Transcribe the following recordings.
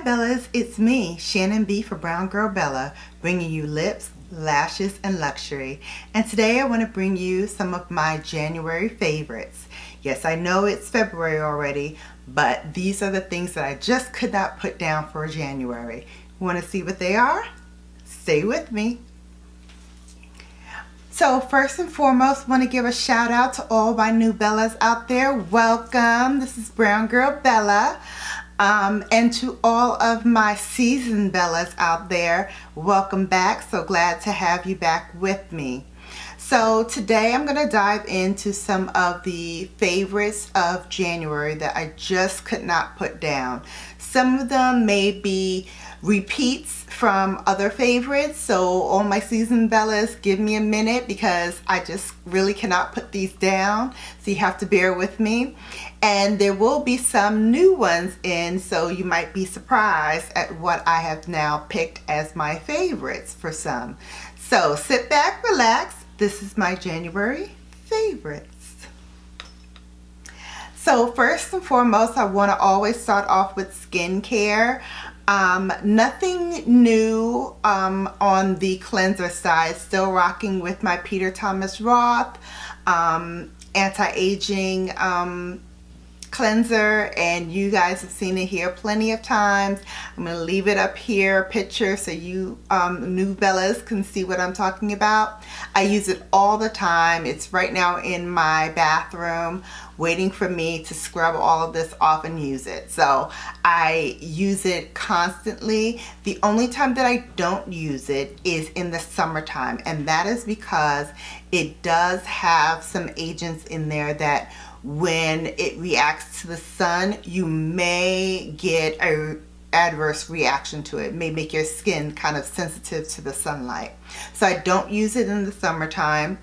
Hi Bellas, it's me, Shannon B for Brown Girl Bella, bringing you lips, lashes, and luxury. And today I want to bring you some of my January favorites. Yes, I know it's February already, but these are the things that I just could not put down for January. Want to see what they are? Stay with me. So first and foremost, want to give a shout out to all my new Bellas out there. Welcome. This is Brown Girl Bella. And to all of my seasoned Bellas out there, welcome back. So glad to have you back with me. So today I'm going to dive into some of the favorites of January that I just could not put down. Some of them may be repeats from other favorites, so all my seasoned Bellas, give me a minute because I just really cannot put these down, so you have to bear with me. And there will be some new ones in, so you might be surprised at what I have now picked as my favorites for some. So sit back, relax. This is my January favorites. So first and foremost, I want to always start off with skincare. Nothing new on the cleanser side. Still rocking with my Peter Thomas Roth anti-aging cleanser, and you guys have seen it here plenty of times. I'm going to leave it up here, picture, so you new Bellas can see what I'm talking about. I use it all the time. It's right now in my bathroom waiting for me to scrub all of this off and use it. So I use it constantly. The only time that I don't use it is in the summertime, and that is because it does have some agents in there that when it reacts to the sun, you may get a adverse reaction to it. It may make your skin kind of sensitive to the sunlight. So I don't use it in the summertime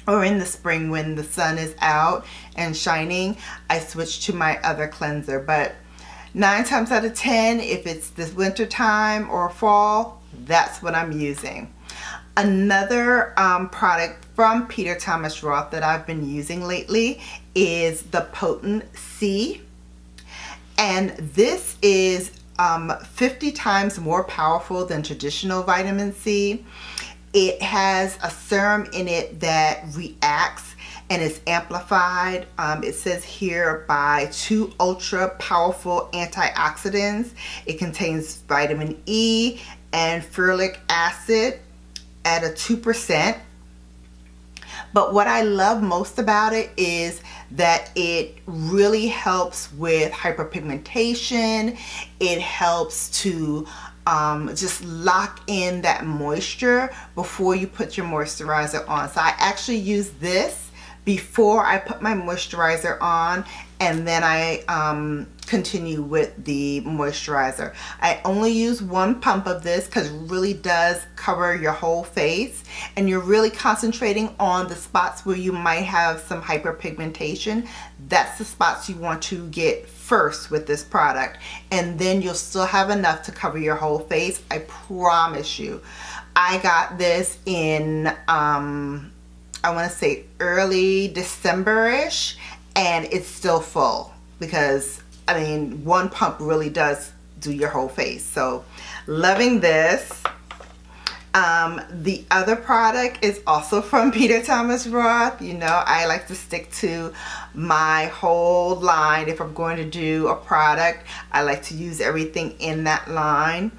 or in the spring when the sun is out and shining. I switch to my other cleanser, but 9 times out of 10, if it's this winter time or fall, that's what I'm using. Another product from Peter Thomas Roth that I've been using lately is the Potent C, and this is 50 times more powerful than traditional vitamin C. It has a serum in it that reacts and is amplified. It says here by 2 ultra powerful antioxidants. It contains vitamin E and ferulic acid at a 2%. But what I love most about it is that it really helps with hyperpigmentation. It helps to just lock in that moisture before you put your moisturizer on. So I actually use this before I put my moisturizer on, and then I continue with the moisturizer. I only use 1 pump of this because it really does cover your whole face, and you're really concentrating on the spots where you might have some hyperpigmentation. That's the spots you want to get first with this product, and then you'll still have enough to cover your whole face. I promise you. I got this in I want to say early December-ish, and it's still full because I mean 1 pump really does do your whole face. So loving this. The other product is also from Peter Thomas Roth. You know, I like to stick to my whole line. If I'm going to do a product, I like to use everything in that line.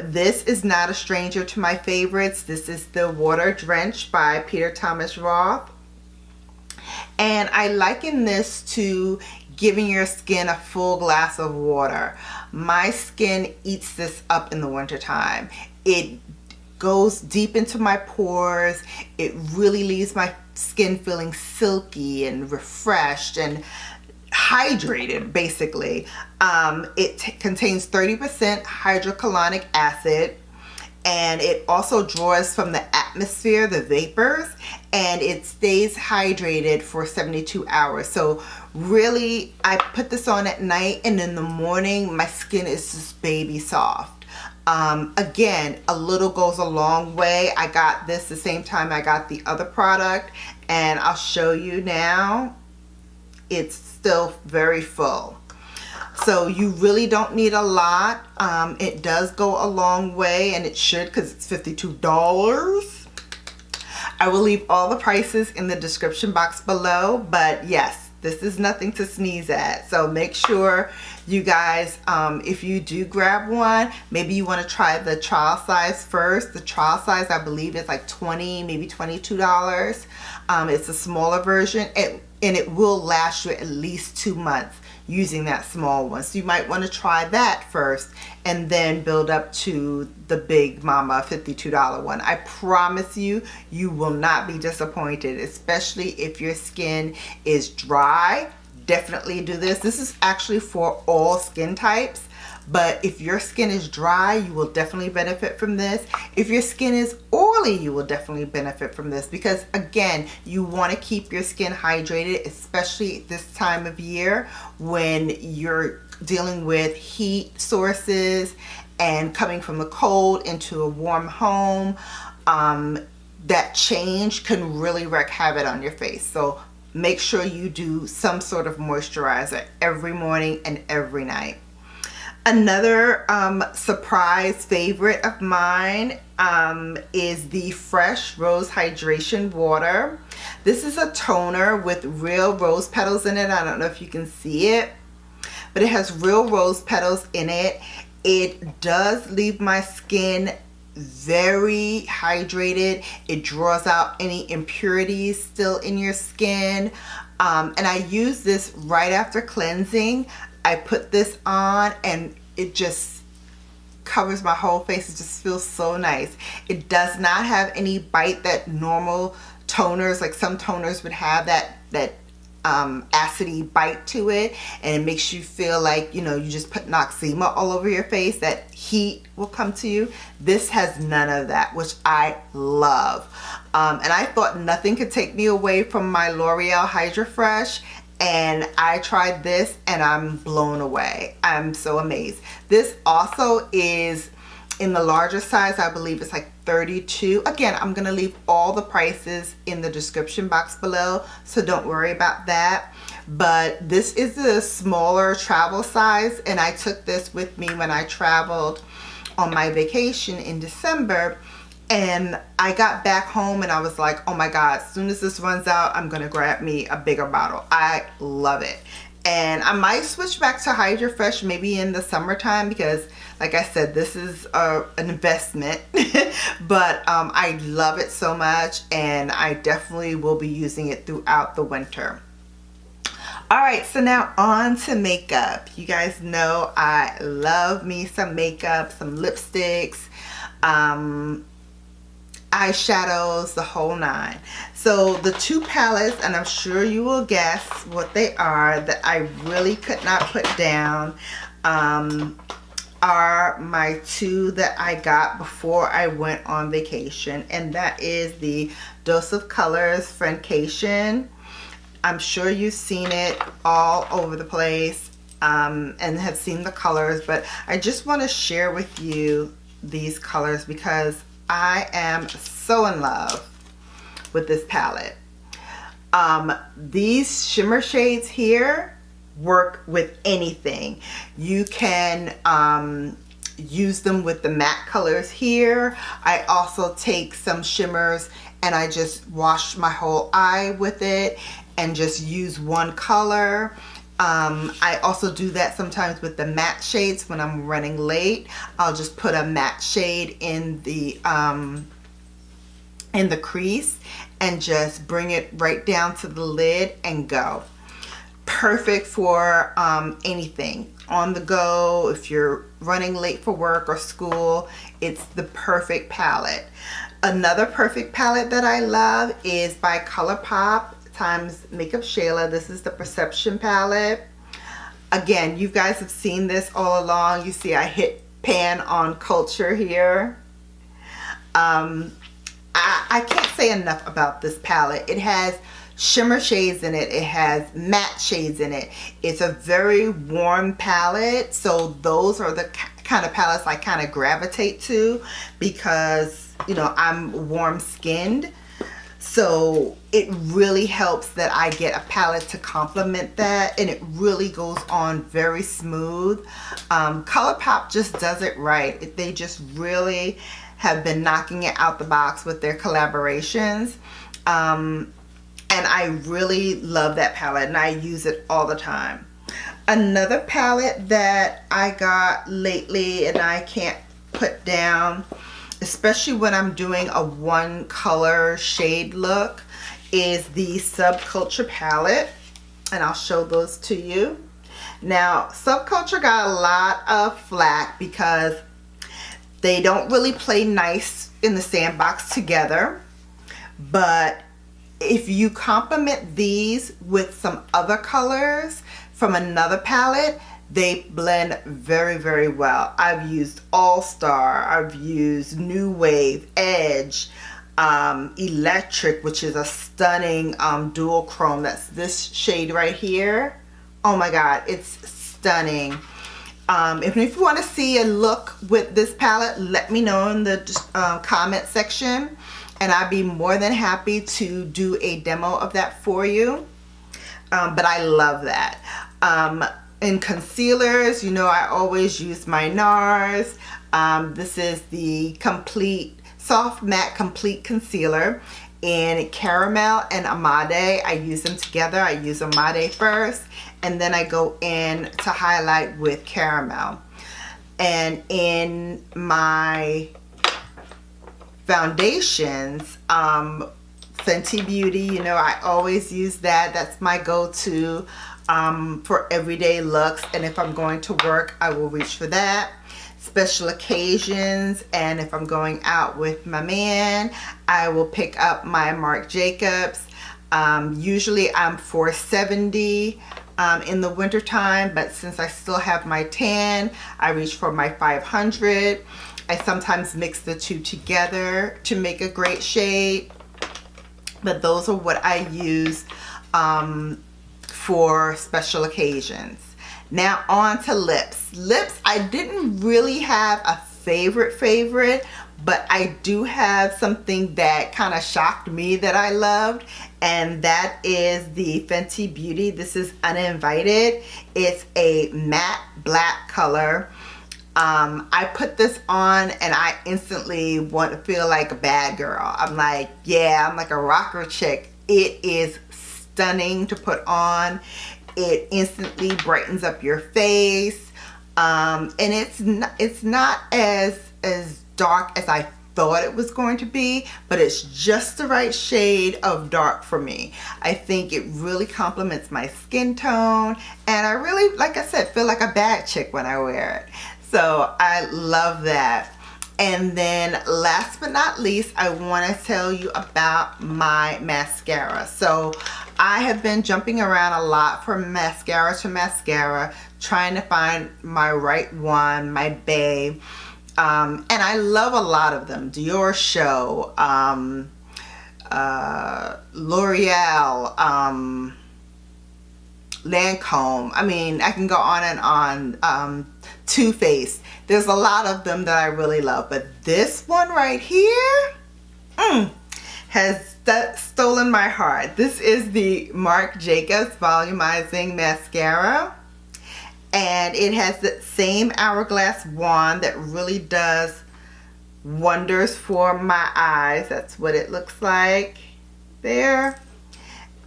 This is not a stranger to my favorites. This is the Water Drench by Peter Thomas Roth. And I liken this to giving your skin a full glass of water. My skin eats this up in the wintertime. It goes deep into my pores. It really leaves my skin feeling silky and refreshed and hydrated, basically. It contains 30% hydrocolonic acid, and it also draws from the atmosphere, the vapors, and it stays hydrated for 72 hours. So really, I put this on at night, and in the morning my skin is just baby soft. Again, a little goes a long way. I got this the same time I got the other product, and I'll show you now. It's still very full. So you really don't need a lot. It does go a long way, and it should, because it's $52. I will leave all the prices in the description box below, but yes, this is nothing to sneeze at. So make sure you guys, if you do grab one, maybe you want to try the trial size first. The trial size, I believe, is like $20, maybe $22. It's a smaller version, and it will last you at least 2 months using that small one. So you might want to try that first and then build up to the big mama $52 one. I promise you, you will not be disappointed, especially if your skin is dry. Definitely do this. This is actually for all skin types, but if your skin is dry, you will definitely benefit from this. If your skin is oily, you will definitely benefit from this, because again, you want to keep your skin hydrated, especially this time of year when you're dealing with heat sources and coming from the cold into a warm home. That change can really wreak havoc on your face. So make sure you do some sort of moisturizer every morning and every night. Another surprise favorite of mine is the Fresh Rose Hydration Water. This is a toner with real rose petals in it. I don't know if you can see it, but it has real rose petals in it. It does leave my skin very hydrated. It draws out any impurities still in your skin. And I use this right after cleansing. I put this on and it just covers my whole face. It just feels so nice. It does not have any bite that normal toners, like some toners would have, that acidy bite to it, and it makes you feel like, you know, you just put Noxzema all over your face, that heat will come to you. This has none of that, which I love. And I thought nothing could take me away from my L'Oreal Hydra Fresh, and I tried this and I'm blown away. I'm so amazed. This also is in the larger size. I believe it's like 32. Again, I'm gonna leave all the prices in the description box below, so don't worry about that. But this is the smaller travel size, and I took this with me when I traveled on my vacation in December. And I got back home and I was like, oh my God, as soon as this runs out, I'm gonna grab me a bigger bottle. I love it. And I might switch back to Hydra Fresh maybe in the summertime, because like I said, this is an investment. But I love it so much, and I definitely will be using it throughout the winter. Alright, so now on to makeup. You guys know I love me some makeup, some lipsticks, eyeshadows, the whole nine. So the two palettes, and I'm sure you will guess what they are, that I really could not put down, are my two that I got before I went on vacation, and that is the Dose of Colors Friendcation. I'm sure you've seen it all over the place and have seen the colors, but I just want to share with you these colors because I am so in love with this palette. These shimmer shades here work with anything. You can use them with the matte colors here. I also take some shimmers and I just wash my whole eye with it and just use one color. I also do that sometimes with the matte shades when I'm running late. I'll just put a matte shade in the crease and just bring it right down to the lid and go. Perfect for anything on the go. If you're running late for work or school, it's the perfect palette. Another perfect palette that I love is by ColourPop times Makeup Shayla. This is the Perception palette. Again, you guys have seen this all along. You see I hit pan on Culture here. I can't say enough about this palette. It has shimmer shades in it. It has matte shades in it. It's a very warm palette, so those are the kind of palettes I kind of gravitate to because, you know, I'm warm skinned. So it really helps that I get a palette to complement that, and it really goes on very smooth. ColourPop just does it right. They just really have been knocking it out the box with their collaborations. And I really love that palette, and I use it all the time. Another palette that I got lately and I can't put down, especially when I'm doing a one color shade look, is the Subculture palette, and I'll show those to you. Now, Subculture got a lot of flack because they don't really play nice in the sandbox together, but if you complement these with some other colors from another palette, they blend very, very well. I've used All Star, I've used New Wave, Edge, Electric, which is a stunning dual chrome. That's this shade right here. Oh my God, it's stunning. If you want to see a look with this palette, let me know in the comment section, and I'd be more than happy to do a demo of that for you. But I love that. In concealers, you know, I always use my NARS. This is the complete soft matte complete concealer in Caramel and Amade. I use them together. I use Amade first, and then I go in to highlight with Caramel. And in my foundations, Fenty Beauty, you know, I always use that. That's my go-to for everyday looks, and if I'm going to work, I will reach for that. Special occasions, and if I'm going out with my man, I will pick up my Marc Jacobs. Usually I'm 470 in the winter time, but since I still have my tan, I reach for my 500. I sometimes mix the two together to make a great shade, but those are what I use for special occasions. Now on to lips. Lips, I didn't really have a favorite, but I do have something that kind of shocked me that I loved, and that is the Fenty Beauty. This is Uninvited. It's a matte black color. I put this on and I instantly want to feel like a bad girl. I'm like, yeah, I'm like a rocker chick. It is stunning to put on. It instantly brightens up your face, and it's not as dark as I thought it was going to be, but it's just the right shade of dark for me. I think it really complements my skin tone, and I really, like I said, feel like a bad chick when I wear it. So I love that. And then last but not least, I want to tell you about my mascara. So I have been jumping around a lot from mascara to mascara, trying to find my right one, my bae. And I love a lot of them. Dior Show, L'Oreal, Lancome. I mean, I can go on and on. Too Faced. There's a lot of them that I really love, but this one right here has stolen my heart. This is the Marc Jacobs Volumizing Mascara, and it has the same hourglass wand that really does wonders for my eyes. That's what it looks like there.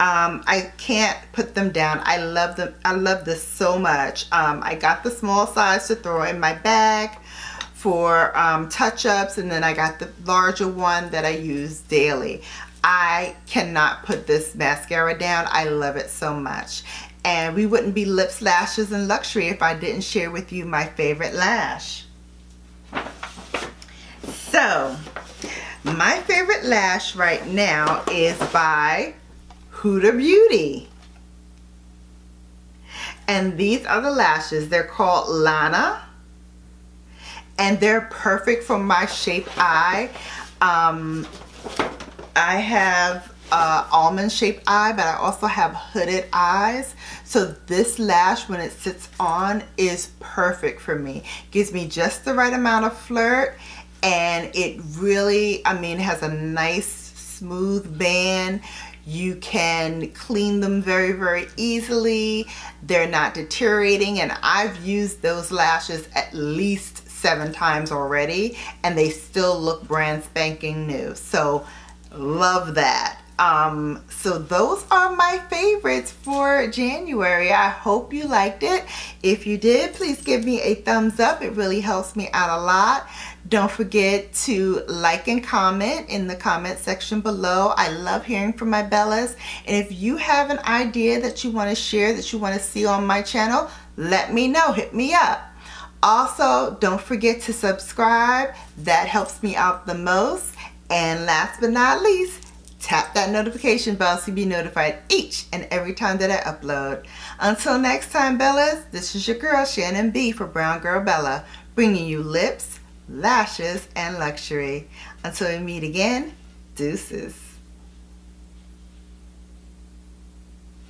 I can't put them down. I love them. I love this so much. I got the small size to throw in my bag for touch-ups, and then I got the larger one that I use daily. I cannot put this mascara down. I love it so much. And we wouldn't be lips, lashes, and luxury if I didn't share with you my favorite lash. So, my favorite lash right now is by Huda Beauty. And these are the lashes. They're called Lana, and they're perfect for my shaped eye. I have almond shaped eye, but I also have hooded eyes. So this lash, when it sits on, is perfect for me. Gives me just the right amount of flirt, and it really, I mean, has a nice smooth band. You can clean them very, very easily. They're not deteriorating, and I've used those lashes at least 7 times already, and they still look brand spanking new. So love that. So those are my favorites for January. I hope you liked it. If you did, please give me a thumbs up. It really helps me out a lot. Don't forget to like and comment in the comment section below. I love hearing from my Bellas. And if you have an idea that you want to share, that you want to see on my channel, let me know. Hit me up. Also, don't forget to subscribe. That helps me out the most. And last but not least, tap that notification bell so you'll be notified each and every time that I upload. Until next time, Bellas, this is your girl, Shannon B for Brown Girl Bella, bringing you lips, lashes, and luxury. Until we meet again, deuces.